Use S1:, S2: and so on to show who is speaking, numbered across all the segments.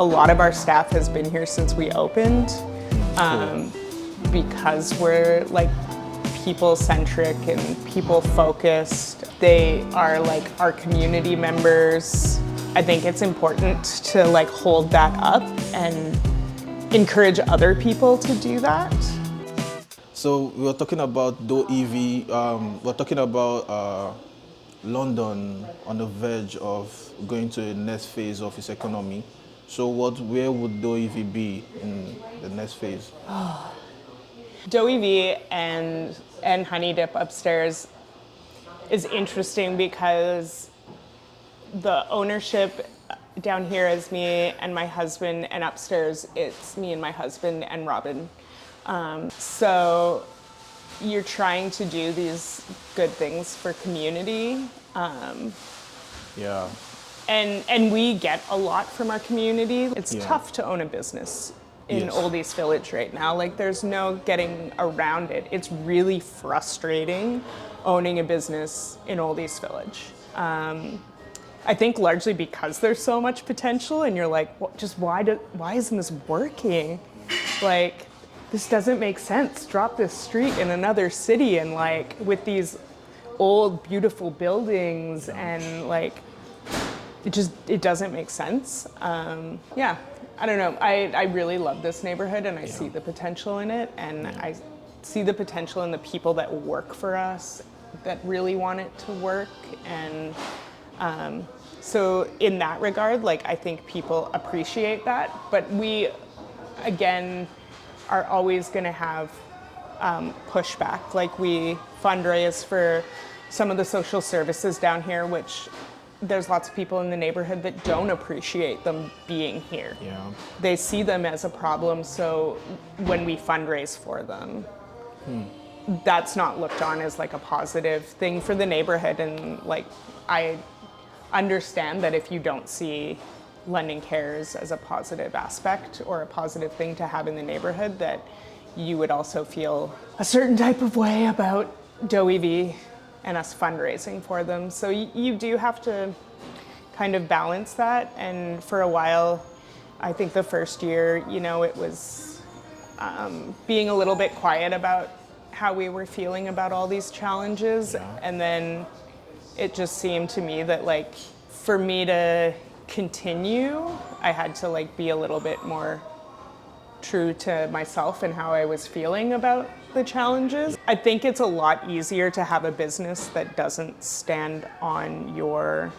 S1: A lot of our staff has been here since we opened because we're like people-centric and people-focused. They are like our community members. I think it's important to like hold that up and encourage other people to do that.
S2: So we were talking about Doe EV, we're talking about London on the verge of going to the next phase of its economy. So where would Doe EV be in the next phase?
S1: Doe EV and Honey Dip upstairs is interesting because the ownership down here is me and my husband, and upstairs it's me and my husband and Robin. So you're trying to do these good things for community.
S2: Yeah.
S1: And we get a lot from our community. It's tough to own a business in Old East Village right now. Like there's no getting around it. It's really frustrating owning a business in Old East Village. I think largely because there's so much potential and you're like, well, just why isn't this working? Like, this doesn't make sense. Drop this street in another city and like with these old beautiful buildings and like, it doesn't make sense. Yeah, I don't know. I really love this neighborhood and I see the potential in it, and I see the potential in the people that work for us that really want it to work. And so in that regard, like I think people appreciate that, but we, again, are always gonna have pushback. Like we fundraise for some of the social services down here, which there's lots of people in the neighborhood that don't appreciate them being here.
S2: Yeah.
S1: They see them as a problem, so when we fundraise for them, that's not looked on as like a positive thing for the neighborhood. And like, I understand that if you don't see lending cares as a positive aspect or a positive thing to have in the neighborhood, that you would also feel a certain type of way about Doe EV and us fundraising for them. So you do have to kind of balance that. And for a while, I think the first year, you know, it was being a little bit quiet about how we were feeling about all these challenges. And then it just seemed to me that like, for me to continue, I had to like be a little bit more true to myself and how I was feeling about the challenges. I think it's a lot easier to have a business that doesn't stand on your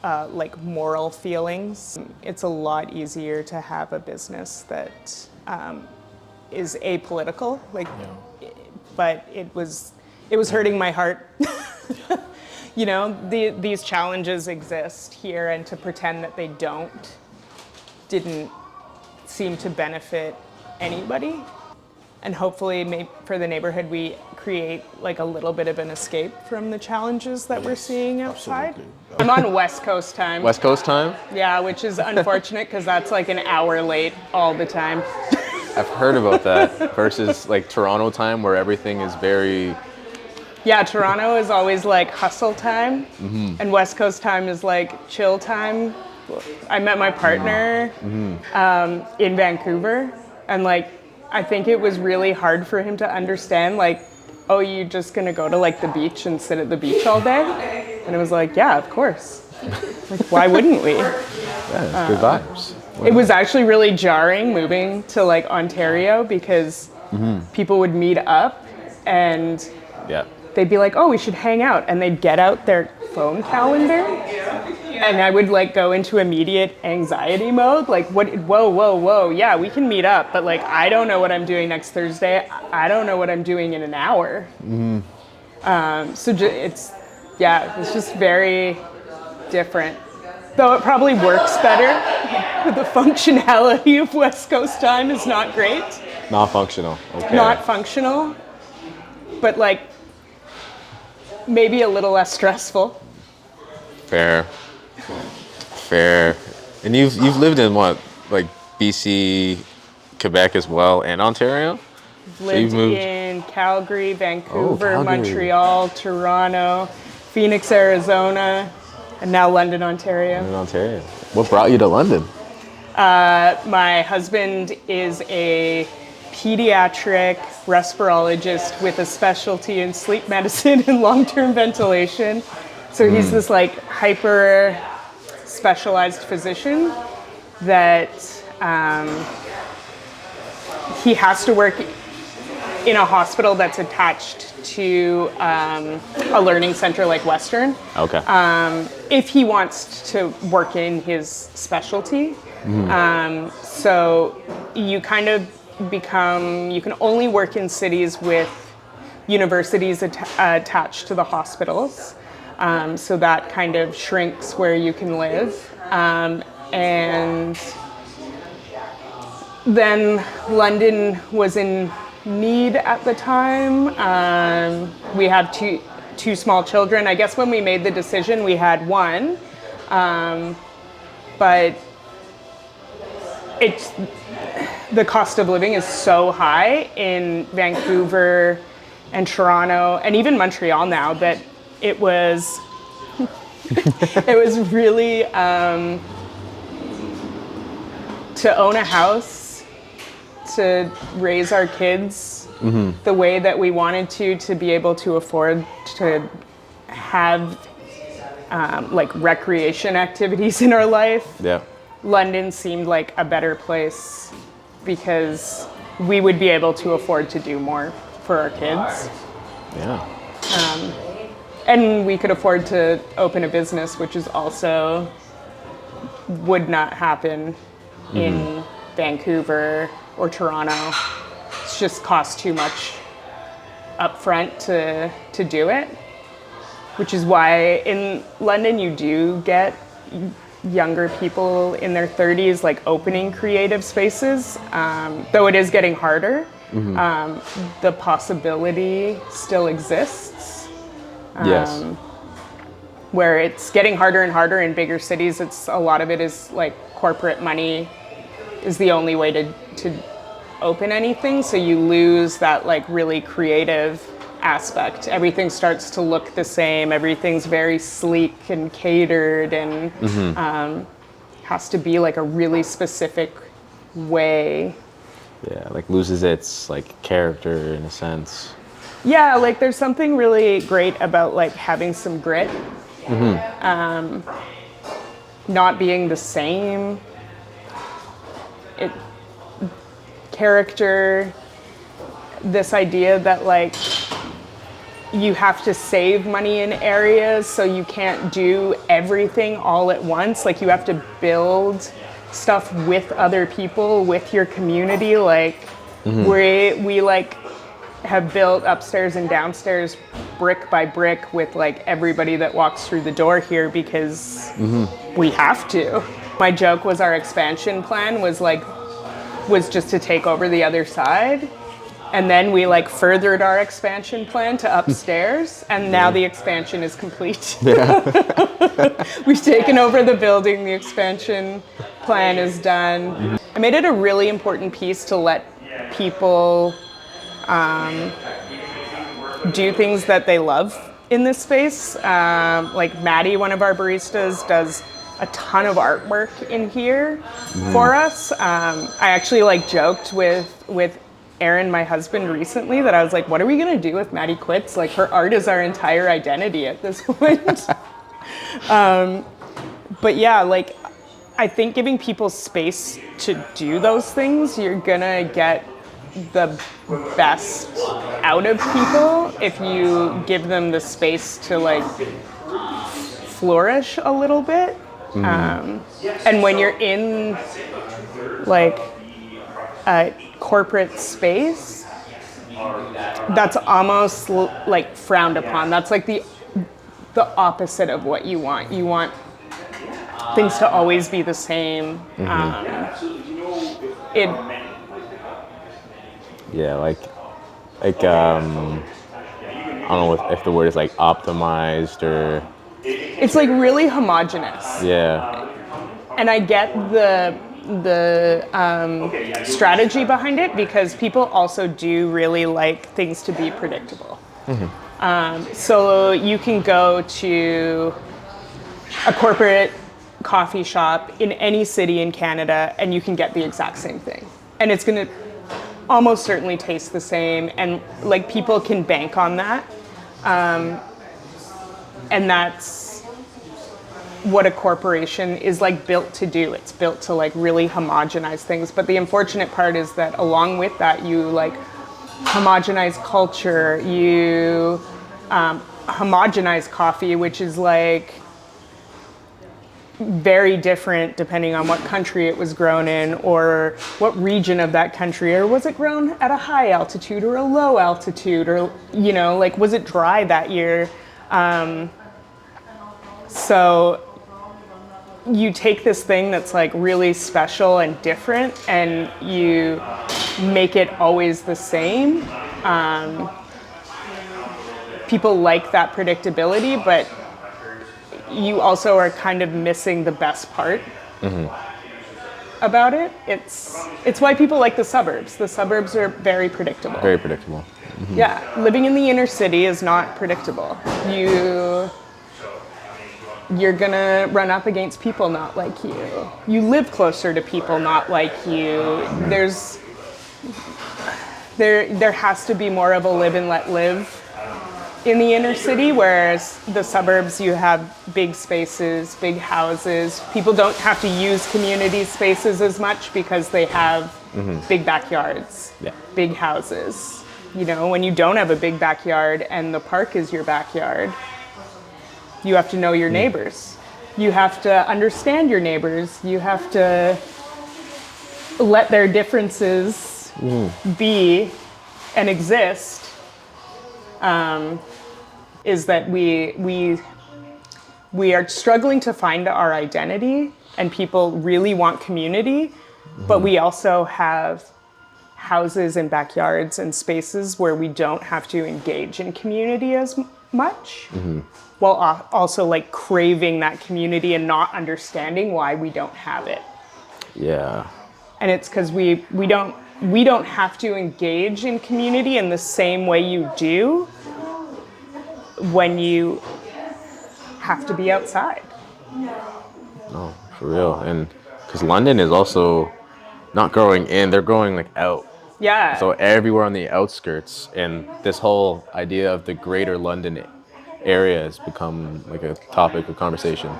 S1: like moral feelings. It's a lot easier to have a business that is apolitical. Like, but it was hurting my heart. You know, these challenges exist here, and to pretend that they didn't seem to benefit anybody. And hopefully for the neighborhood, we create like a little bit of an escape from the challenges that we're seeing outside. I'm on West Coast time.
S3: West Coast time?
S1: Yeah, which is unfortunate because that's like an hour late all the time.
S3: I've heard about that versus like Toronto time where everything is very...
S1: Yeah, Toronto is always like hustle time, and West Coast time is like chill time. I met my partner in Vancouver, and like, I think it was really hard for him to understand, like, oh, you're just gonna go to like the beach and sit at the beach all day? And it was like, yeah, of course. Like, why wouldn't we?
S3: Yeah, it's good vibes.
S1: It was actually really jarring moving to like Ontario because people would meet up and they'd be like, oh, we should hang out. And they'd get out their phone calendar. And I would like go into immediate anxiety mode. Like, whoa. Yeah, we can meet up. But like, I don't know what I'm doing next Thursday. I don't know what I'm doing in an hour. So it's just very different. Though it probably works better. The functionality of West Coast time is not great.
S3: Not functional. Okay.
S1: Not functional. But like, maybe a little less stressful.
S3: Fair. And you've lived in what, like BC, Quebec as well, and Ontario?
S1: Lived in Calgary, Vancouver, Montreal, Toronto, Phoenix, Arizona, and now London, Ontario.
S3: What brought you to London?
S1: My husband is a pediatric respirologist with a specialty in sleep medicine and long-term ventilation. So he's this like hyper specialized physician that he has to work in a hospital that's attached to a learning center like Western.
S3: Okay.
S1: If he wants to work in his specialty. So you kind of you can only work in cities with universities attached to the hospitals. So that kind of shrinks where you can live. And then London was in need at the time. We have two small children. I guess when we made the decision, we had one. But the cost of living is so high in Vancouver and Toronto and even Montreal now that it was it was really to own a house, to raise our kids the way that we wanted to be able to afford to have like recreation activities in our life.
S3: Yeah.
S1: London seemed like a better place because we would be able to afford to do more for our kids.
S3: Yeah.
S1: And we could afford to open a business, which is also would not happen in Vancouver or Toronto. It's just cost too much upfront to do it, which is why in London you do get younger people in their 30s like opening creative spaces, though it is getting harder. The possibility still exists.
S3: Yes.
S1: Where it's getting harder and harder in bigger cities. It's a lot of it is like corporate money is the only way to open anything. So you lose that like really creative aspect. Everything starts to look the same. Everything's very sleek and catered and has to be like a really specific way.
S3: Yeah, like loses its like character in a sense.
S1: Yeah, like there's something really great about like having some grit. Not being the same. Character, this idea that like you have to save money in areas, so you can't do everything all at once. Like you have to build stuff with other people, with your community. Like we like have built upstairs and downstairs brick by brick with like everybody that walks through the door here because we have to. My joke was our expansion plan was just to take over the other side. And then we like furthered our expansion plan to upstairs, and now the expansion is complete. We've taken over the building, the expansion plan is done. I made it a really important piece to let people do things that they love in this space. Like Maddie, one of our baristas, does a ton of artwork in here for us. I actually like joked with Aaron, my husband, recently that I was like, what are we gonna do if Maddie quits? Like her art is our entire identity at this point. But yeah, like I think giving people space to do those things, you're gonna get the best out of people if you give them the space to like flourish a little bit. And when you're in like a corporate space, that's almost like frowned upon. That's like the opposite of what you want. You want things to always be the same.
S3: Yeah, like I don't know if the word is like optimized or.
S1: It's like really homogenous.
S3: Yeah.
S1: And I get the strategy behind it because people also do really like things to be predictable. So you can go to a corporate coffee shop in any city in Canada and you can get the exact same thing. And it's going to almost certainly taste the same, and like people can bank on that. And that's what a corporation is like built to do. It's built to like really homogenize things. But the unfortunate part is that along with that, you like homogenize culture, you homogenize coffee, which is like very different depending on what country it was grown in or what region of that country, or was it grown at a high altitude or a low altitude, or you know, like was it dry that year. So you take this thing that's like really special and different and you make it always the same. People like that predictability, but you also are kind of missing the best part about it. It's why people like the suburbs. The suburbs are very predictable.
S3: Very predictable.
S1: Yeah, living in the inner city is not predictable. You're gonna run up against people not like you. You live closer to people not like you. There has to be more of a live and let live in the inner city, whereas the suburbs, you have big spaces, big houses. People don't have to use community spaces as much because they have big backyards, big houses. You know, when you don't have a big backyard and the park is your backyard, you have to know your neighbors. You have to understand your neighbors. You have to let their differences be and exist. Is that we are struggling to find our identity, and people really want community, but we also have houses and backyards and spaces where we don't have to engage in community as much, while also like craving that community and not understanding why we don't have it.
S3: Yeah.
S1: And it's because we don't have to engage in community in the same way you do when you have to be outside.
S3: No, for real. And because London is also not growing in, they're growing like out.
S1: Yeah.
S3: So everywhere on the outskirts, and this whole idea of the greater London area has become like a topic of conversation.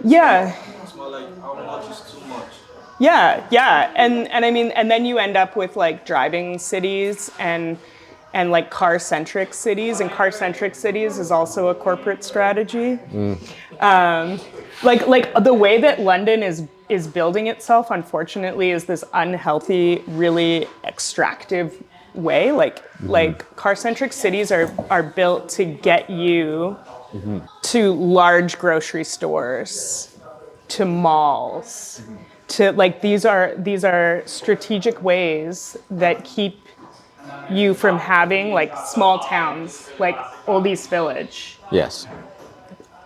S1: Yeah.
S2: It's more like how much is too much.
S1: Yeah. And I mean, and then you end up with like driving cities and like car-centric cities, and car-centric cities is also a corporate strategy. Like the way that London is building itself, unfortunately, is this unhealthy, really extractive way. Like car-centric cities are built to get you to large grocery stores, to malls, to like these are strategic ways that keep you from having like small towns like Old East Village.
S3: Yes.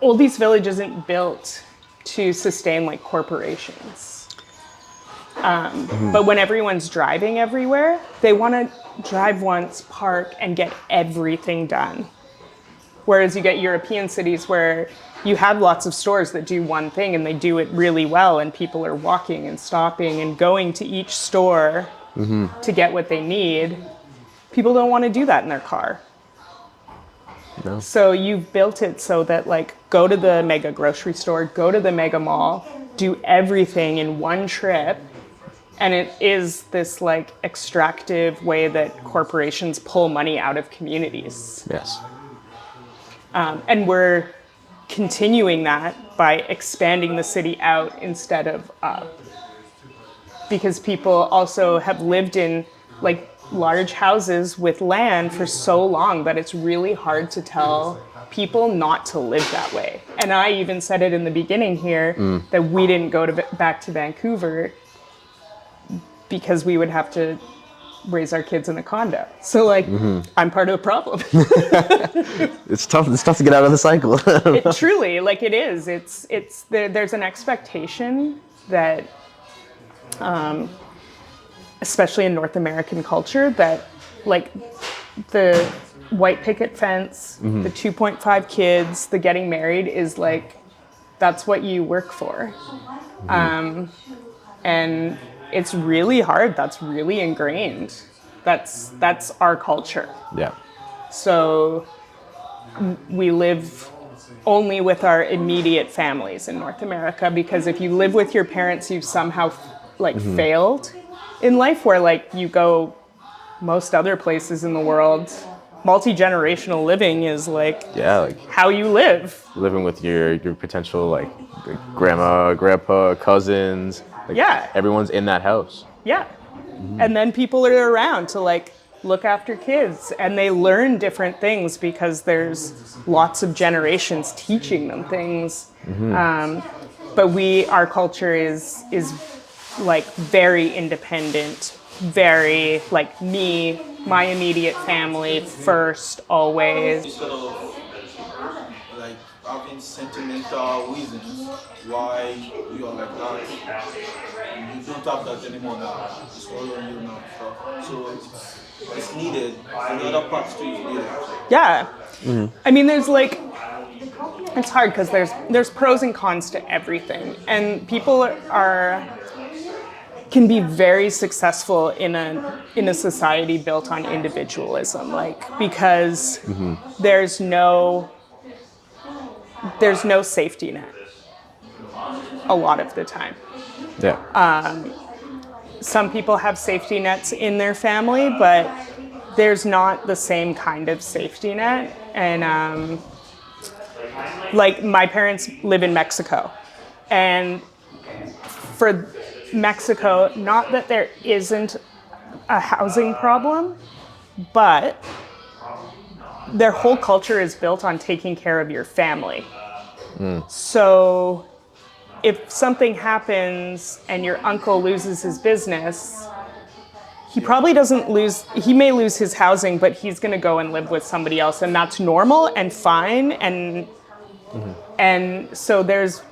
S1: Old East Village isn't built to sustain like corporations. But when everyone's driving everywhere, they want to drive once, park, and get everything done. Whereas you get European cities where you have lots of stores that do one thing and they do it really well, and people are walking and stopping and going to each store to get what they need. People don't want to do that in their car.
S3: No.
S1: So you've built it so that like go to the mega grocery store, go to the mega mall, do everything in one trip. And it is this like extractive way that corporations pull money out of communities.
S3: Yes.
S1: And we're continuing that by expanding the city out instead of up. Because people also have lived in like large houses with land for so long that it's really hard to tell people not to live that way. And I even said it in the beginning here that we didn't go back to Vancouver because we would have to raise our kids in a condo. So like, I'm part of the problem.
S3: It's tough to get out of the cycle.
S1: It truly, like it is. It's there's an expectation that, especially in North American culture, that like the white picket fence, the 2.5 kids, the getting married is like that's what you work for. And it's really hard. That's really ingrained. That's our culture.
S3: Yeah.
S1: So we live only with our immediate families in North America, because if you live with your parents, you've somehow like failed in life, where like you go most other places in the world, multi-generational living is like
S3: Yeah, like
S1: how you live.
S3: living with your potential like grandma, grandpa, cousins. Like,
S1: Yeah.
S3: everyone's in that house.
S1: Yeah. And then people are around to like look after kids, and they learn different things because there's lots of generations teaching them things. But our culture is like very independent, very like me, my immediate family first, always.
S2: Instead of like having sentimental reasons why you are like that, you don't have that anymore now. It's all on you now. So it's needed. And the other parts too is needed.
S1: Yeah. I mean, there's like, it's hard because there's pros and cons to everything, and people can be very successful in a society built on individualism, like because there's no safety net a lot of the time.
S3: Yeah.
S1: Some people have safety nets in their family, but there's not the same kind of safety net. And like my parents live in Mexico, and for Mexico, not that there isn't a housing problem, but their whole culture is built on taking care of your family. So if something happens and your uncle loses his business, he probably he may lose his housing, but he's going to go and live with somebody else, and that's normal and fine. And so there's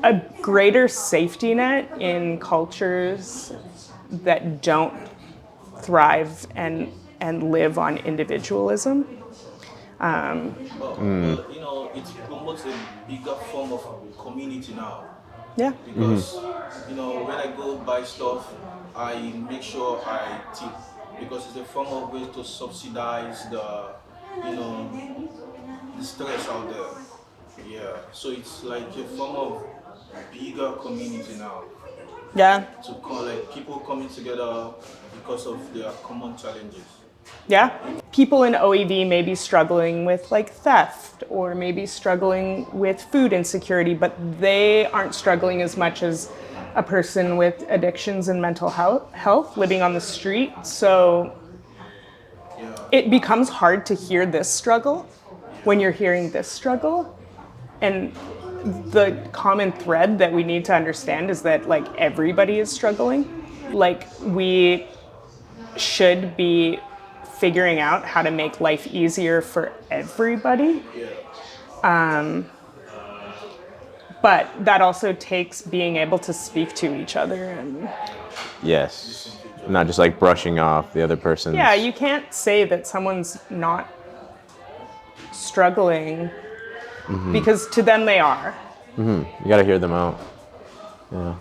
S1: a greater safety net in cultures that don't thrive and live on individualism.
S2: You know, it promotes a bigger form of community now.
S1: Yeah.
S2: Because you know, when I go buy stuff, I make sure I tip, because it's a form of way to subsidize the stress out there. Yeah, so it's like a form of bigger community now,
S1: Yeah.
S2: to call like people coming together because of their common challenges.
S1: Yeah. People in OEV may be struggling with like theft, or maybe struggling with food insecurity, but they aren't struggling as much as a person with addictions and mental health living on the street. So it becomes hard to hear this struggle when you're hearing this struggle. And the common thread that we need to understand is that like everybody is struggling. Like we should be figuring out how to make life easier for everybody. But that also takes being able to speak to each other. And
S3: Yes. Not just like brushing off the other person's.
S1: yeah, you can't say that someone's not struggling, because to them they are.
S3: You gotta hear them out. Yeah.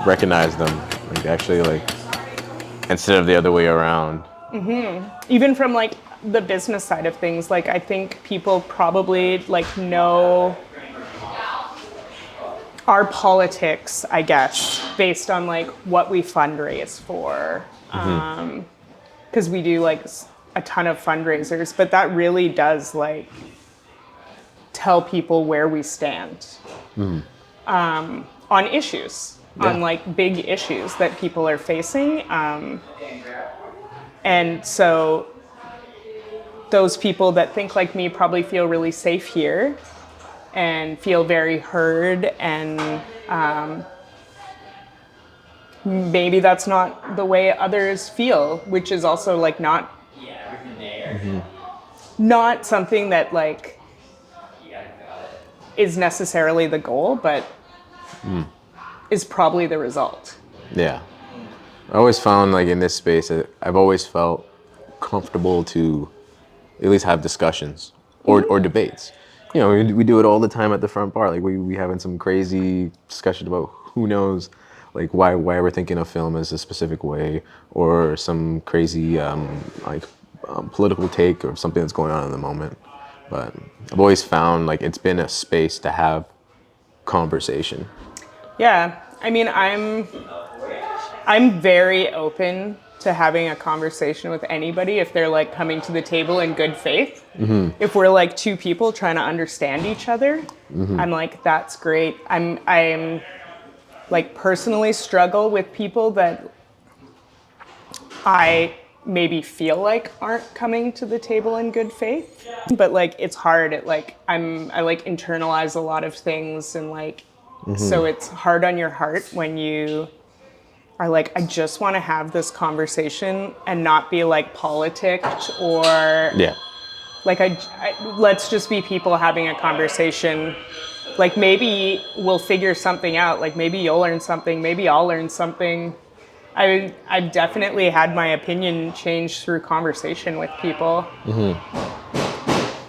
S3: Recognize them. Like actually like, instead of the other way around.
S1: Even from like the business side of things, like I think people probably like know our politics, I guess, based on like what we fundraise for. Because we do like a ton of fundraisers, but that really does like tell people where we stand on issues, on like big issues that people are facing. And so those people that think like me probably feel really safe here and feel very heard, and maybe that's not the way others feel, which is also like not something that like is necessarily the goal, but is probably the result.
S3: Yeah. I always found like in this space, I've always felt comfortable to at least have discussions or debates. You know, we do it all the time at the front bar. Like we having some crazy discussion about who knows, like why we're thinking of film as a specific way, or some crazy political take or something that's going on in the moment. But I've always found like it's been a space to have conversation.
S1: Yeah, I mean, I'm very open to having a conversation with anybody if they're like coming to the table in good faith. If we're like two people trying to understand each other, I'm like, that's great. I'm like personally struggle with people that I maybe feel like aren't coming to the table in good faith. But like it's hard. I like internalize a lot of things, and like so it's hard on your heart when you are like, I just want to have this conversation and not be like politicked or
S3: Yeah.
S1: like let's just be people having a conversation. Like maybe we'll figure something out. Like maybe you'll learn something. Maybe I'll learn something. I've definitely had my opinion changed through conversation with people.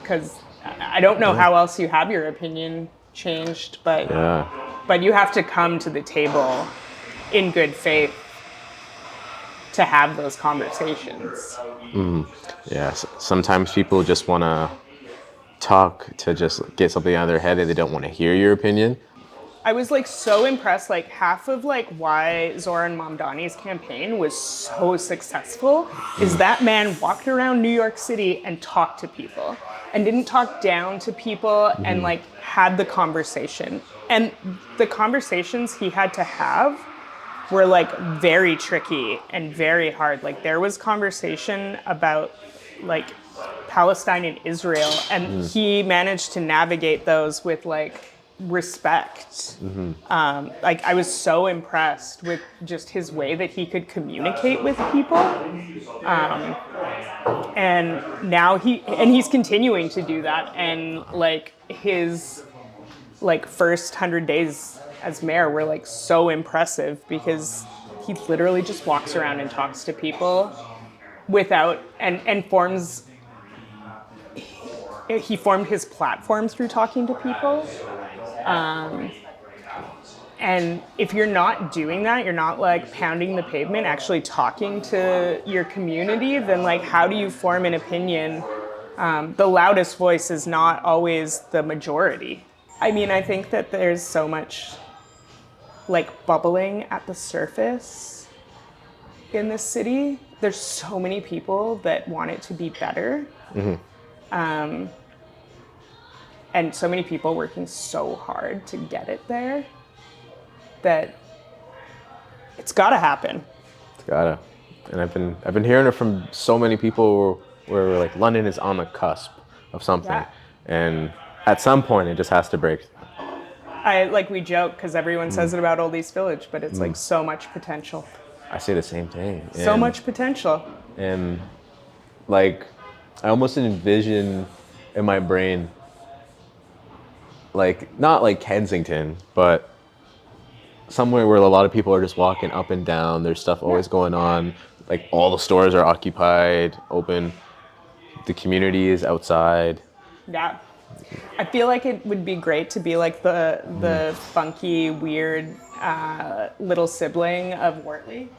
S1: Because I don't know how else you have your opinion changed, but
S3: Yeah.
S1: but you have to come to the table in good faith to have those conversations.
S3: Yeah. Sometimes people just want to talk to just get something out of their head, and they don't want to hear your opinion.
S1: I was like so impressed, like half of like why Zoran Mamdani's campaign was so successful is that man walked around New York City and talked to people and didn't talk down to people and like had the conversation. And the conversations he had to have were like very tricky and very hard. Like there was conversation about like Palestine and Israel, and he managed to navigate those with like respect. Like I was so impressed with just his way that he could communicate with people. And now he's continuing to do that. And like his like first 100 days as mayor were like so impressive because he literally just walks around and talks to people without and forms. He formed his platform through talking to people. And if you're not doing that, you're not like pounding the pavement, actually talking to your community, then like how do you form an opinion? The loudest voice is not always the majority. I mean, I think that there's so much like bubbling at the surface in this city. There's so many people that want it to be better. And so many people working so hard to get it there that it's gotta happen.
S3: It's gotta. And I've been hearing it from so many people where like London is on the cusp of something,
S1: Yeah.
S3: and at some point it just has to break.
S1: We joke because everyone says it about Old East Village, but it's like so much potential.
S3: I say the same thing.
S1: So much potential.
S3: And like I almost envision in my brain like not like Kensington, but somewhere where a lot of people are just walking up and down. There's stuff always going on. Like all the stores are occupied, open. The community is outside.
S1: Yeah. I feel like it would be great to be like the funky, weird little sibling of Wortley.